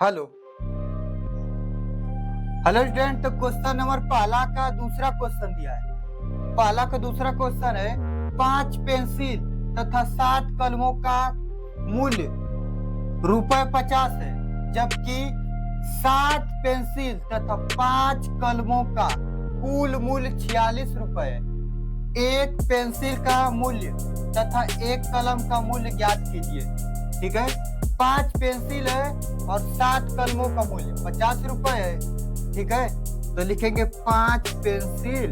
Hello hello student. तो question number पहला का दूसरा क्वेश्चन दिया है। पहला का दूसरा क्वेश्चन है 5 पेंसिल तथा 7 कलमों का मूल्य ₹50 है, जबकि 7 पेंसिल तथा 5 कलमों का कुल मूल्य ₹46 है। एक पेंसिल का मूल्य तथा एक कलम का मूल्य ज्ञात कीजिए। ठीक है, 5 पेंसिल है और 7 कलमों का मूल्य ₹50 है। ठीक है, तो लिखेंगे 5 पेंसिल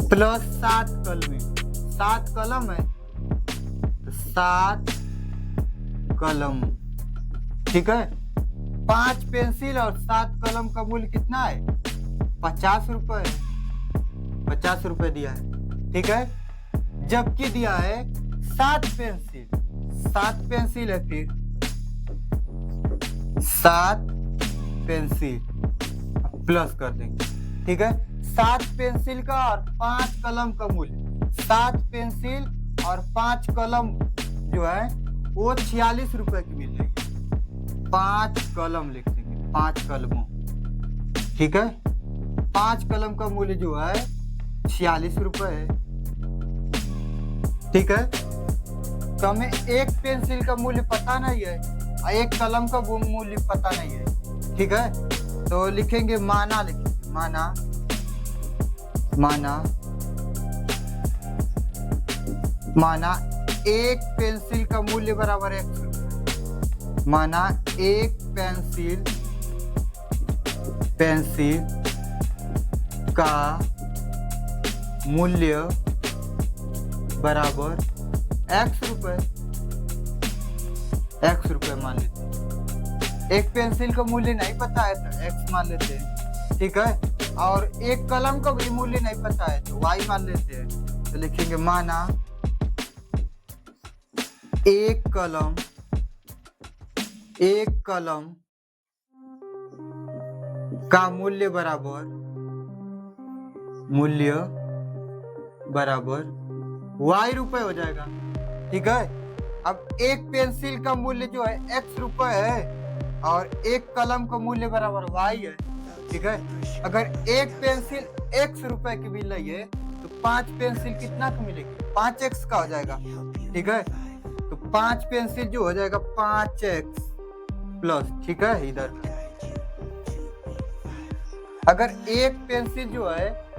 प्लस 7 कलम। 7 कलम है तो 7 कलम। ठीक है, 5 पेंसिल और 7 कलम का मूल्य कितना है? ₹50 है। ₹50 दिया है। ठीक है, जबकि दिया है 7 पेंसिल है, फिर 7 पेंसिल प्लस कर देंगे। ठीक है, 7 पेंसिल का और 5 कलम का मूल्य, 7 पेंसिल और 5 कलम जो है वो ₹46 की मिल रही है। 5 कलम लिख देंगे, 5 कलमों। ठीक है, 5 कलम का मूल्य जो है ₹46 है। ठीक है, तो हमें एक पेंसिल का मूल्य पता नहीं है और एक कलम का मूल्य पता नहीं है। ठीक है, तो लिखेंगे माना, लिखेंगे माना एक पेंसिल का मूल्य बराबर ₹100। माना एक पेंसिल का मूल्य बराबर ₹100 मान लेते हैं। एक पेंसिल का मूल्य नहीं पता है तो X मान लेते हैं। ठीक है, और एक कलम का भी मूल्य नहीं पता है तो Y मान लेते हैं। तो लिखेंगे माना एक कलम का मूल्य बराबर ₹Y हो जाएगा। ठीक है, अब एक पेंसिल का मूल्य जो है ₹X है और एक कलम का मूल्य बराबर Y है। ठीक है, अगर एक पेंसिल ₹X की मिल रही है तो 5 पेंसिल कितना का मिलेगी? 5X का हो जाएगा। ठीक है, तो 5 पेंसिल जो हो जाएगा 5X प्लस। ठीक है, इधर अगर एक पेंसिल जो है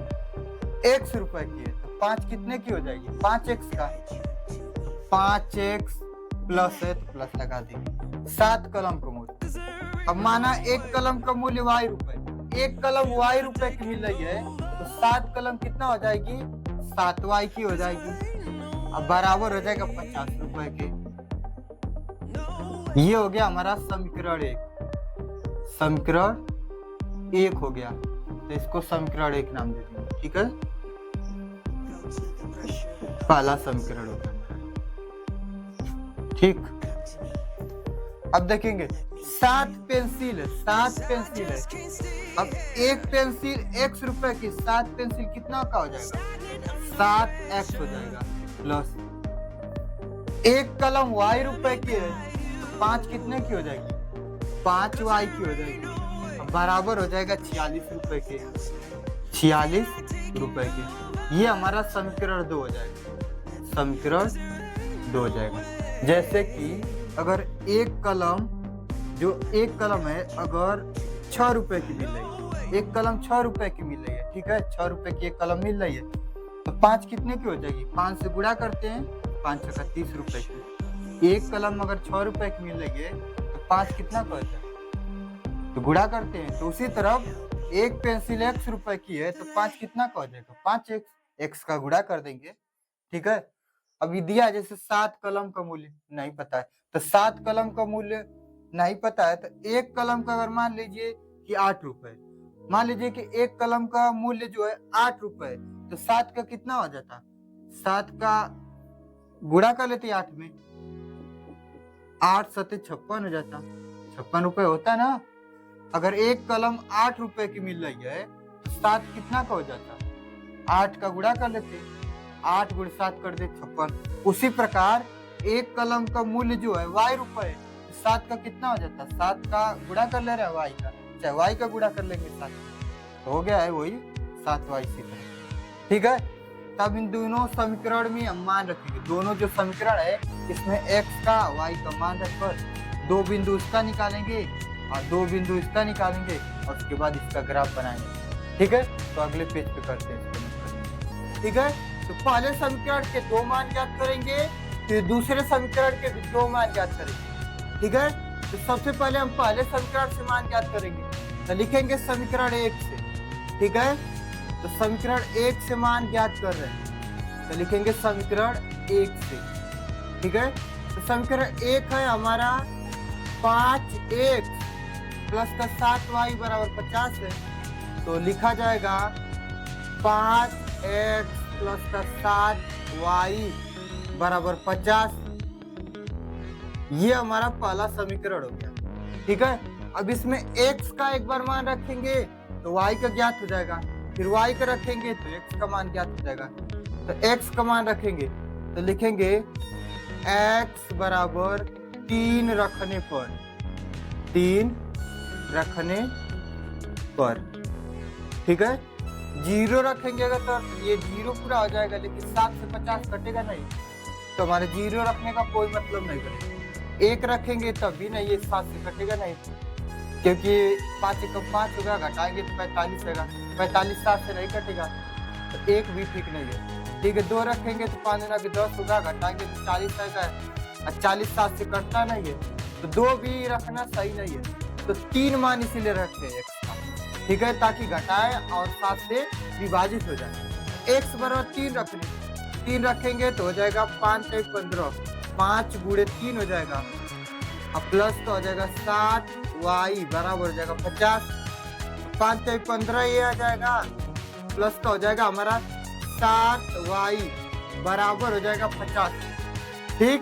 ₹X की है तो 5 कितने की हो जाएगी? 5X का। 5X प्लस है तो प्लस लगा देंगे। 7 कलम का मूल्य, अब माना एक कलम का मूल्य ₹Y, एक कलम ₹Y की मिल रही है तो 7 कलम कितना हो जाएगी? 7Y की हो जाएगी। अब बराबर हो जाएगा ₹50 के। ये हो गया हमारा समीकरण 1। समीकरण 1 हो गया, तो इसको समीकरण 1 नाम दे देंगे। ठीक है, पहला समीकरण हो गया। ठीक, अब देखेंगे 7 पेंसिल है। अब एक पेंसिल ₹X की, 7 पेंसिल कितना का हो जाएगा? 7X हो जाएगा प्लस एक कलम ₹Y की है, 5 कितने की हो जाएगी? 5Y की हो जाएगी। अब बराबर हो जाएगा ₹46 के। ₹46 के। ये हमारा समीकरण 2 हो जाएगा। समीकरण 2 हो जाएगा। जैसे कि अगर एक कलम है अगर ₹6 की मिल रही है, एक कलम ₹6 की मिल रही है। ठीक है, ₹6 की एक कलम मिल रही है तो 5 कितने की हो जाएगी? 5 से गुणा करते हैं, 5 का ₹30 की। एक कलम अगर ₹6 की मिल रही है तो 5 कितना का हो जाएगा? तो गुणा करते हैं। तो उसी तरफ एक पेंसिल ₹X की है तो 5 कितना का हो जाएगा? 5X का गुणा कर देंगे। ठीक है, अभी दिया जैसे 7 कलम का मूल्य नहीं पता है तो 7 कलम का मूल्य नहीं पता है तो एक कलम का अगर मान लीजिए कि ₹8, मान लीजिए कि एक कलम का मूल्य जो है ₹8 तो 7 का कितना हो जाता? 7 का गुणा कर लेते 8 में, 8 7 56 हो जाता। ₹56 होता ना। अगर एक कलम ₹8 की मिल रही है तो 7 कितना का हो जाता? 8 का गुणा कर लेते, 8 गुणे 7 कर दे 56। उसी प्रकार एक कलम का मूल्य जो है y रुपए, 7 का कितना हो जाता है, 7 का गुणा कर ले रहा है y का, चाहे y का गुणा कर लेंगे 7, तो हो गया है वही 7y। इसी तरह ठीक है। तब इन दोनों समीकरण में हम मान रखेंगे, दोनों जो समीकरण है इसमें x का y का मान रखकर 2 बिंदु इसका निकालेंगे और 2 बिंदु इसका निकालेंगे और उसके बाद इसका ग्राफ बनाएंगे। ठीक है, तो अगले पेज पे करते हैं इसको। ठीक है, तो पहले समीकरण के 2 मान ज्ञात करेंगे, फिर दूसरे समीकरण के भी 2 मान ज्ञात करेंगे। ठीक है, तो सबसे पहले हम पहले समीकरण से मान ज्ञात करेंगे, तो लिखेंगे समीकरण 1 से। ठीक है, तो समीकरण 1 से मान ज्ञात कर रहे हैं, तो लिखेंगे समीकरण 1 से। ठीक है, तो समीकरण 1 है हमारा 5x प्लस का 7y बराबर 50 है, तो लिखा जाएगा 5x प्लस का 7y बराबर 50। ये हमारा पहला समीकरण हो गया। ठीक है, अब इसमें x का एक बार मान रखेंगे तो y का ज्ञात हो जाएगा, फिर y का रखेंगे तो x का मान ज्ञात हो जाएगा। तो x का मान रखेंगे तो लिखेंगे x बराबर 3 रखने पर, 3 रखने पर। ठीक है, 0 रखेंगे अगर तो ये 0 पूरा हो जाएगा, लेकिन 7 से 50 कटेगा नहीं, तो हमारे 0 रखने का कोई मतलब नहीं बनेगा। 1 रखेंगे तब भी नहीं, ये 7 से कटेगा नहीं, क्योंकि 5 एक 5 होगा, घटाएंगे तो 45 होगा, 45 7 से नहीं कटेगा, तो 1 भी ठीक नहीं है। ठीक है, 2 रखेंगे तो 5 गुना 10 होगा, घटाएंगे तो 40 आएगा, और 40 7 से कटता नहीं है, तो 2 भी रखना सही नहीं है, तो 3 मान इसीलिए रखते हैं x का। ठीक है, ताकि घटाए और 7 से विभाजित हो जाए। x बराबर 3 रखने, 3 रखेंगे तो हो जाएगा 5 एक 15, 5 गुणे 3 हो जाएगा, अब प्लस तो हो जाएगा 7y बराबर हो जाएगा 50, 5 एक 15 ये आ जाएगा, प्लस का हो जाएगा हमारा 7y बराबर हो जाएगा 50। ठीक,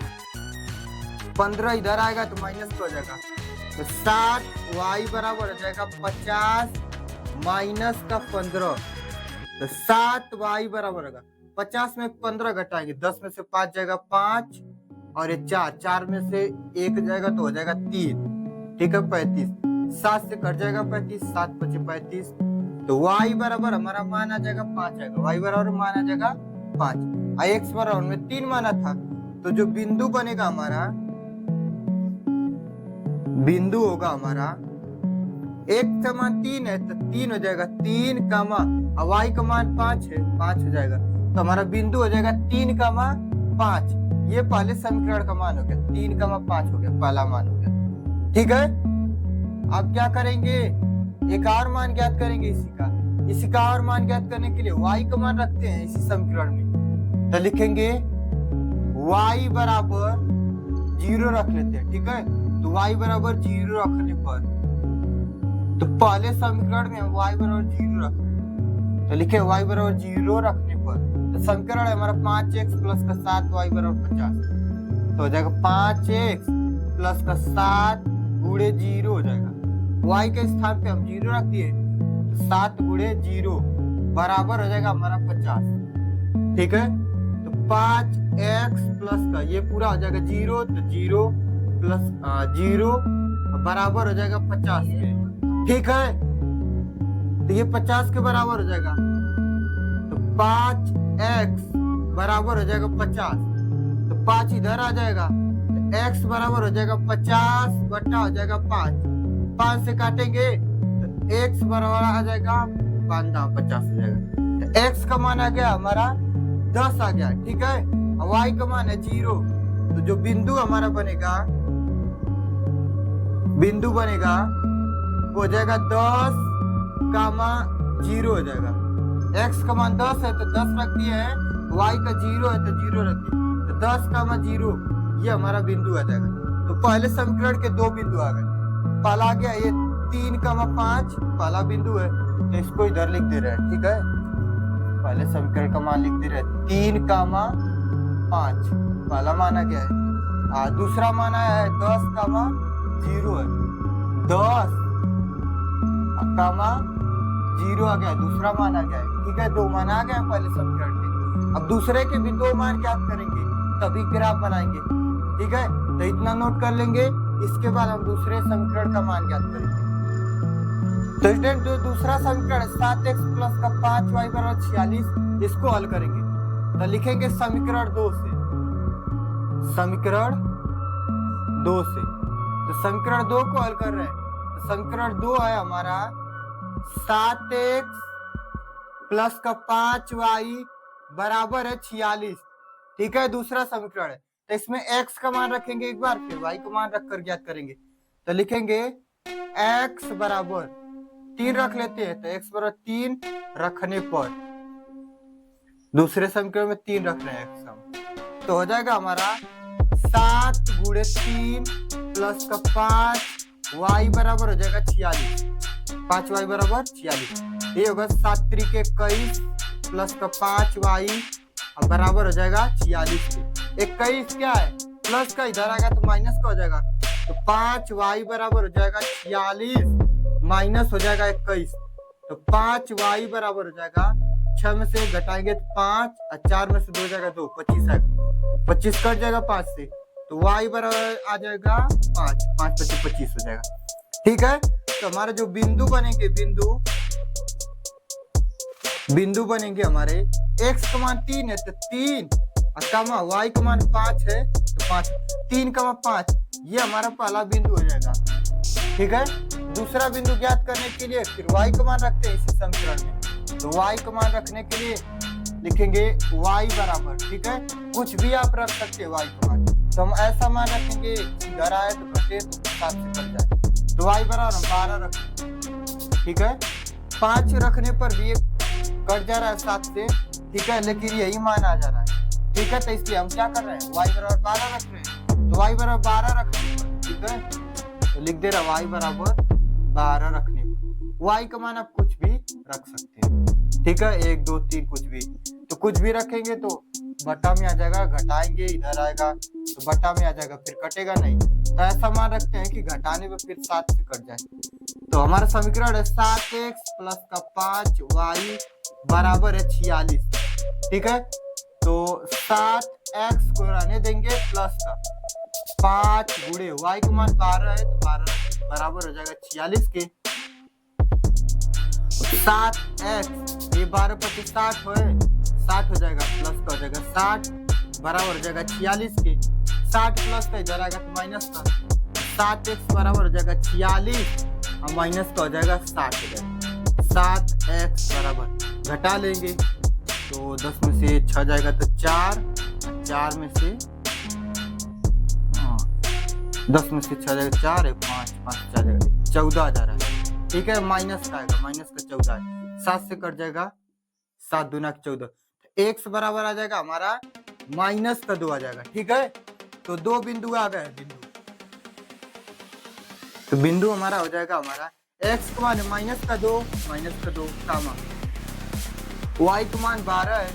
15 इधर आएगा तो माइनस हो जाएगा, तो 7y बराबर हो जाएगा 50 माइनस का 15, तो 7y बराबर होगा 50 में 15 घटाएंगे, 10 में से 5 जाएगा 5 और ये 4 में से 1 जाएगा तो हो जाएगा 3। ठीक है, 35, 7 से कट जाएगा 35, 7 बचे 35, तो y बराबर हमारा मान आ जाएगा 5 आएगा, y बराबर मान आ जाएगा 5, x बराबर में 3 माना था, तो जो बिंदु बनेगा हमारा, बिंदु होगा हमारा x का मान 3 है तो 3 हो जाएगा, 3 कामा y का मान 5 है, 5 हो जाएगा, तो हमारा बिंदु हो जाएगा 3 कामा 5। ये पहले समीकरण का मान हो गया, 3 कामा 5 हो गया, पहला मान हो गया। ठीक है, अब क्या करेंगे, एक और मान ज्ञात करेंगे इसी का और मान ज्ञात करने के लिए y का मान रखते हैं इसी समीकरण में, तो लिखेंगे y बराबर 0 रख लेते हैं। ठीक है, तो y बराबर 0 रखने पर, तो पहले समीकरण में हम y बराबर 0 रख रहे हैं, तो लिखे y बराबर 0 रखने पर, तो समीकरण है हमारा 5x प्लस का 7y बराबर 50, तो हो जाएगा 5x प्लस का 7 गुणे 0 हो जाएगा, y के स्थान पे हम 0 रख दिए, तो 7 गुणे 0 बराबर हो जाएगा हमारा 50। ठीक है, तो 5x प्लस का ये पूरा हो जाएगा 0, तो 0 प्लस 0 बराबर हो जाएगा 50 के। ठीक है, तो ये 50 के बराबर हो जाएगा, तो 5x बराबर हो जाएगा 50, तो 5 इधर आ जाएगा, तो x बराबर हो जाएगा 50 बटा हो जाएगा 5, 5 से काटेंगे तो x बराबर आ जाएगा 50 हो जाएगा, तो x का मान आ गया हमारा 10 आ गया। ठीक है, y का मान है 0, तो जो बिंदु हमारा बनेगा, बिंदु बनेगा वो हो जाएगा 10 कामा 0 हो जाएगा, x का मान 10 है तो 10 रख दिए हैं, y का 0 है तो 0 रख दिए, तो 10 कामा 0 ये हमारा बिंदु आ जाएगा। तो पहले समीकरण के 2 बिंदु आ गए, पहला आ गया ये 3 कामा 5 पहला बिंदु है, तो इसको इधर लिख दे रहे हैं। ठीक है, पहले समीकरण का मान लिख दे रहे हैं 3 कामा 5 पहला मान आ गया है, दूसरा मान आया है 10 कामा 0 है, 10 कामा 0 आ गया, दूसरा मान आ गया है। ठीक है, 2 मान आ गया पहले समीकरण के, अब दूसरे के भी दो मान ज्ञात करेंगे तभी ग्राफ बनाएंगे। ठीक है, तो इतना नोट कर लेंगे। इसके बाद हम दूसरे समीकरण का मान ज्ञात करेंगे। तो स्टूडेंट जो दूसरा समीकरण 7x प्लस का 5y बराबर 46, इसको हल करेंगे तो लिखेंगे समीकरण 2 से, समीकरण 2 से। तो समीकरण 2 को हल कर रहे हैं तो समीकरण 2 है हमारा 7x प्लस का 5y बराबर है 46। ठीक है, दूसरा समीकरण है तो इसमें x का मान रखेंगे एक बार, फिर y का मान रखकर ज्ञात करेंगे। तो लिखेंगे x बराबर 3 रख लेते हैं, तो x बराबर 3 रखने पर दूसरे समीकरण में 3 रख रहे हैं x हम, तो हो जाएगा हमारा 7 गुणे 3 प्लस का 5 y बराबर हो जाएगा 46। 5y बराबर 46, ये होगा 7 त्रिक 21 प्लस का 5y बराबर हो जाएगा 46 के। 21 क्या है, प्लस का इधर आएगा तो माइनस का हो जाएगा, तो 5y बराबर हो जाएगा 46 माइनस हो जाएगा 21, तो 5y बराबर हो जाएगा 6 में से घटाएंगे तो 5 और 4 में से 2 जाएगा 2, 25 आएगा, 25 कट जाएगा 5 से, तो y बराबर आ जाएगा 5, 5 × 25 हो जाएगा। ठीक है, तो हमारे जो बिंदु बनेंगे, बिंदु बनेंगे हमारे, x का मान 3 है तो 3 और कमा y का मान 5 है तो 5, 3, 5 ये हमारा पहला बिंदु हो जाएगा। ठीक है, दूसरा बिंदु ज्ञात करने के लिए फिर y का मान रखते हैं इसी समीकरण में, तो y का मान रखने के लिए लिखेंगे y बराबर, ठीक है, कुछ भी आप रख सकते हैं y का मान, तो हम ऐसा मान रखेंगे इधर आए तो घटे तो 7 से कट जाए, तो y बराबर 12 रखेंगे। ठीक है, 5 रखने पर भी एक कट जा रहा है 7 से, ठीक है, लेकिन यही मान आ जा रहा है। ठीक है, तो इसलिए हम क्या कर रहे हैं, y बराबर 12 रख रहे हैं, तो y बराबर 12 रखने पर, ठीक है, तो लिख दे रहा y बराबर 12 रखने पर, y का मान आप कुछ भी रख सकते हैं। ठीक है, 1 2 3 कुछ भी, तो कुछ भी रखेंगे तो बटा में आ जाएगा, घटाएंगे इधर आएगा तो बटा में आ जाएगा, फिर कटेगा नहीं, तो ऐसा मान रखते हैं कि घटाने में फिर 7 से कट जाए। तो हमारा समीकरण है 7x प्लस का 5y बराबर है 46। ठीक है, तो 7x को रहने देंगे प्लस का 5 गुणे y का मान 12 है तो 12 बराबर हो जाएगा 46 के। 7x ये 12 × 25 60 है, 60 हो जाएगा, प्लस का हो जाएगा 60 बराबर हो जाएगा 46 के। 60 प्लस का इधर आएगा तो माइनस का, 7x बराबर हो जाएगा 46 और माइनस का हो जाएगा 60 हो जाएगा। 7x बराबर घटा लेंगे तो 10 में से 6 जाएगा तो 4, 4 में से 10 में से 6 जाएगा 4 है, 5 5 4 जाएगा 14 आ जा रहा है। ठीक है, माइनस का आएगा, माइनस का 14 है, 7 से कट जाएगा, 7 दूना 14, x बराबर आ जाएगा हमारा माइनस का 2 आ जाएगा। ठीक है, तो 2 बिंदु आ गए, तो बिंदु हमारा हो जाएगा हमारा x का मान माइनस का 2 कामा y का मान 12 है,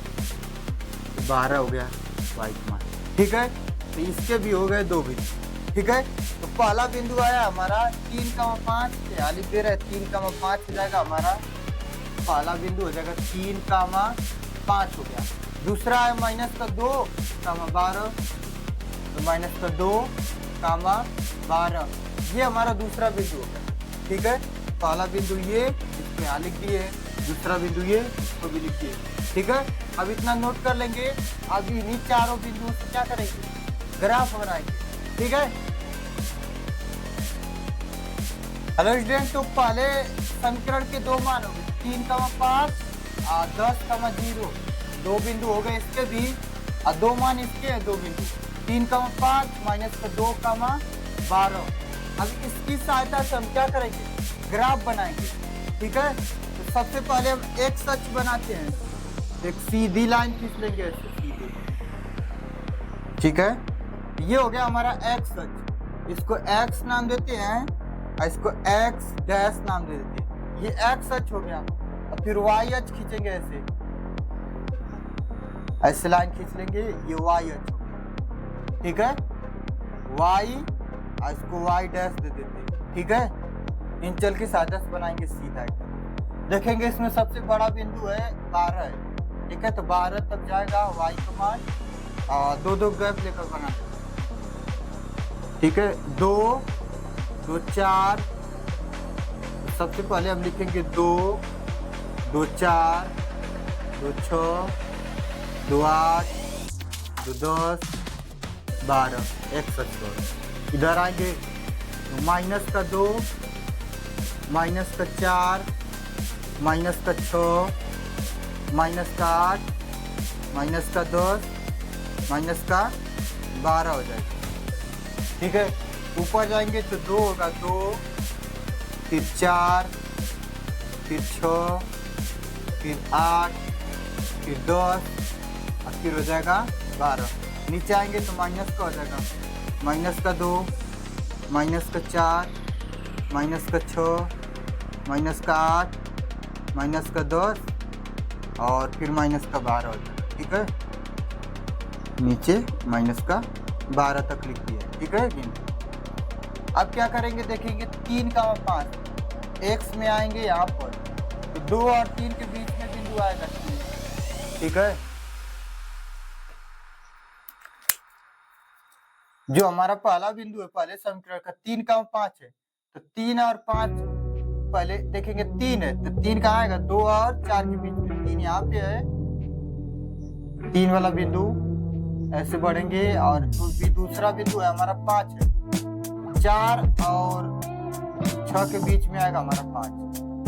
12 हो गया y का मान। ठीक है, तो इसके भी हो गए 2 बिंदु। ठीक है, तो पहला बिंदु आया हमारा 3,5, लिख दे रहे 3,5 हो जाएगा हमारा पहला बिंदु, हो जाएगा 3,5 हो गया। दूसरा है माइनस का 2, 12, तो माइनस का 2, 12, ये हमारा दूसरा बिंदु हो गया। ठीक है, पहला बिंदु ये, इसको यहाँ लिख दिए, दूसरा बिंदु ये, इसको भी लिख दिए। ठीक है, अब इतना नोट कर लेंगे, अभी इन्हीं चारों बिंदुओं से क्या करेंगे, ग्राफ बनाएंगे। ठीक है, हेलो स्टूडेंट, तो पहले समीकरण के 2 मान हो गए, 3,5 और 10,0, 2 बिंदु हो गए इसके भी, और 2 मान इसके हैं, 2 बिंदु, 3,5 माइनस का 2, 12। अब इसकी सहायता से हम क्या करेंगे, ग्राफ बनाएंगे। ठीक है, तो सबसे पहले हम एक अक्ष बनाते हैं, एक सीधी लाइन खींच लेंगे ऐसे सीधे। ठीक है, ये हो गया हमारा एक्स अक्ष, इसको एक्स नाम देते हैं और इसको एक्स डैश नाम दे देते हैं, ये एक्स अक्ष हो गया। और फिर वाई अक्ष खींचेंगे ऐसे लाइन खींच लेंगे, ये वाई अक्ष हो गया। ठीक है, वाई और इसको वाई डैश दे देते हैं। ठीक है, इंचल की सहायता से बनाएंगे सीधा एकदम। देखेंगे इसमें सबसे बड़ा बिंदु है 12 है, ठीक है, तो 12 तक जाएगा y का मान, दो दो गैप लेकर बना देंगे। ठीक है, 2 2 4, सबसे पहले हम लिखेंगे 2 2 4 2 6 2 8 2 10 12 100। इधर आएंगे तो माइनस का 2 माइनस का 4 माइनस का 6 माइनस का 8 माइनस का 10 माइनस का 12 हो जाएगा। ठीक है, ऊपर जाएंगे तो 2 होगा, 2 फिर 4 फिर 6 फिर 8 फिर 10 और फिर हो जाएगा 12। नीचे आएंगे तो माइनस का हो जाएगा, माइनस का 2 माइनस का 4 माइनस का 6 माइनस का 8 माइनस का 10 और फिर माइनस का 12 हो जाएगा। ठीक है, नीचे माइनस का 12 तक लिख दिया। ठीक है, अब क्या करेंगे देखेंगे, 3 का 5 x में आएंगे यहाँ पर, तो 2 और 3 के बीच में बिंदु आएगा 3। ठीक है, जो हमारा पहला बिंदु है पहले समीकरण का 3 का 5 है, तो 3 और 5 पहले देखेंगे 3 है, तो 3 कहाँ आएगा, 2 और 4 के बीच में 3 यहाँ पे है, 3 वाला बिंदु ऐसे बढ़ेंगे और दूसरा बिंदु है हमारा 5 है, 4 और 6 के बीच में आएगा हमारा 5,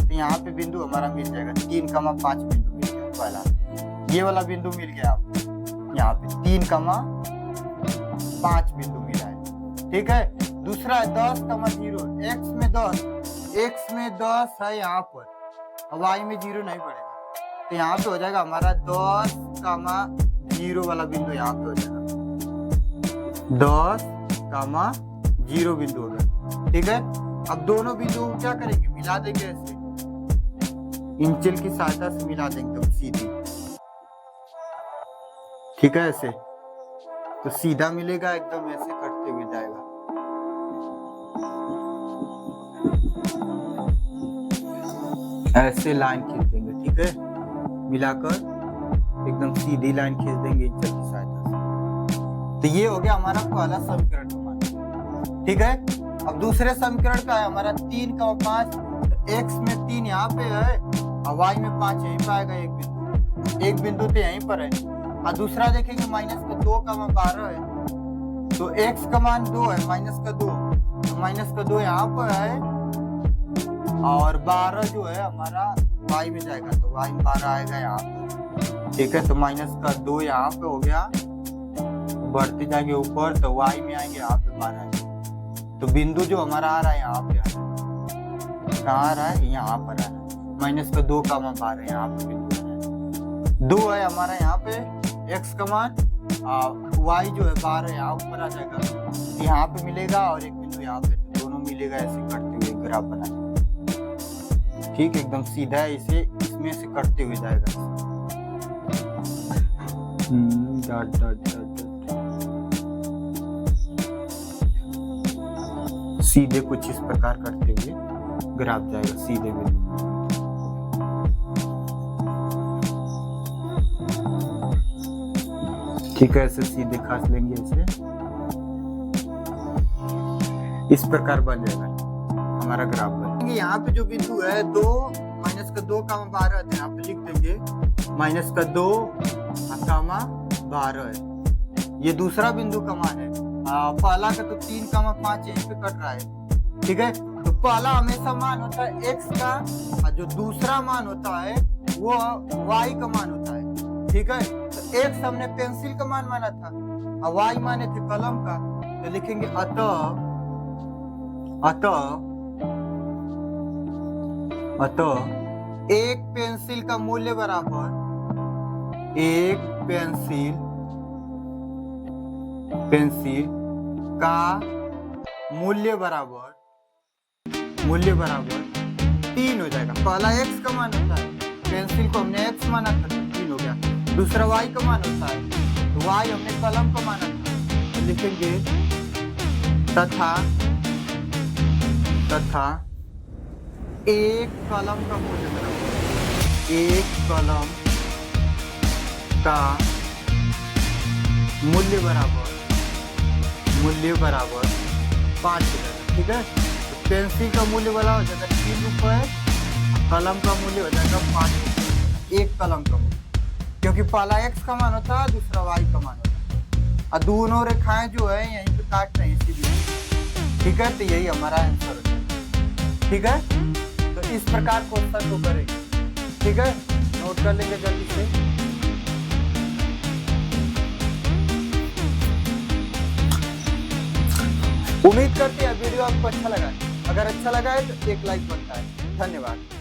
तो यहाँ पे बिंदु हमारा मिल जाएगा 3 कमा 5 बिंदु मिल गया। पहला ये वाला बिंदु मिल गया आपको, यहाँ पे 3 कमा 5 बिंदु मिला है। ठीक है, दूसरा है 10 कमा 0, x में 10 है यहाँ पर, y में 0 नहीं पड़ेगा, तो यहाँ पे हो जाएगा हमारा 10 कमा 0 वाला बिंदु यहाँ पे हो जाएगा, 10 कमा 0 बिंदु हो गया। ठीक है, अब दोनों बिंदु क्या करेंगे, मिला देंगे ऐसे, इंचल की सहायता से मिला देंगे तो सीधी। ठीक है, ऐसे तो सीधा मिलेगा, एकदम ऐसे कटते हुए जाएगा। ऐसे लाइन खींच देंगे। ठीक है, मिलाकर एकदम सीधी लाइन खींच देंगे इंचल की सहायता से। तो ये हो गया हमारा पहला समीकरण का मान। ठीक है, अब दूसरे समीकरण का है हमारा 3 का 5, तो x में 3 यहाँ पे है और y में 5 यहीं पे आएगा, एक बिंदु तो यहीं पर है। और दूसरा देखेंगे माइनस का 2 का 12 है, तो x का मान 2 है, माइनस का 2, तो माइनस का 2 यहाँ पर है और 12 जो है हमारा y में जाएगा, तो y में 12 आएगा यहाँ पे। ठीक है, तो माइनस का 2 यहाँ पे हो गया, बढ़ते जाएंगे ऊपर तो y में आएंगे यहाँ पे 12 है, तो बिंदु जो हमारा आ रहा है यहाँ पे आ रहा है, कहाँ आ रहा है, यहाँ पर आ रहा है, माइनस का 2 का 12 यहाँ पे बिंदु है, 2 है हमारा यहाँ पे x का मान, y जो है 12 यहाँ ऊपर आ जाएगा, यहाँ पे मिलेगा और एक बिंदु यहाँ पे, तो दोनों मिलेगा, ऐसे करते हुए ग्राफ बना। ठीक, एकदम सीधा है, इसे इसमें से कटते हुए जाएगा। डॉट डॉट डॉट सीधे कुछ इस प्रकार करते हुए ग्राफ जाएगा सीधे बिंदु। ठीक है, ऐसे सीधे खास लेंगे, इसे इस प्रकार बन जाएगा हमारा ग्राफ बन। यहाँ पे जो बिंदु है 2 माइनस का 2 का 12 है, यहाँ पे लिख देंगे माइनस का 2 कामा 12 है, ये दूसरा बिंदु का मान है। पहला का तो 3 कामा 5 यहीं पे कट रहा है। ठीक है, तो पहला हमेशा मान होता है x का और जो दूसरा मान होता है वो y का मान होता है। ठीक है, तो x हमने पेंसिल का मान माना था और y माने थे कलम का, तो लिखेंगे अतः एक पेंसिल का मूल्य बराबर एक पेंसिल का मूल्य बराबर 3 हो जाएगा। पहला x का मान होता है, पेंसिल को हमने x माना था तो 3 हो गया। दूसरा y का मान होता है, तो y हमने कलम का माना था, तो लिखेंगे तथा एक कलम का मूल्य बराबर एक कलम का मूल्य बराबर 5 रुपये, ठीक है। तो पेंसिल का मूल्य वाला हो जाएगा 3 रुपये, कलम का मूल्य हो जाएगा 5 रुपये, एक कलम का मूल्य, क्योंकि पहला x का मान होता है, दूसरा y का मान होता है, और दोनों रेखाएं जो है यहीं पे काट रही हैं सीधी, ठीक है। तो यही हमारा आंसर होता है, ठीक है। तो इस प्रकार क्वेश्चन को करेंगे, ठीक है, नोट कर लेंगे जल्दी से। उम्मीद करते हैं वीडियो आपको अच्छा लगा है, अगर अच्छा लगा है तो एक लाइक बनता है। धन्यवाद।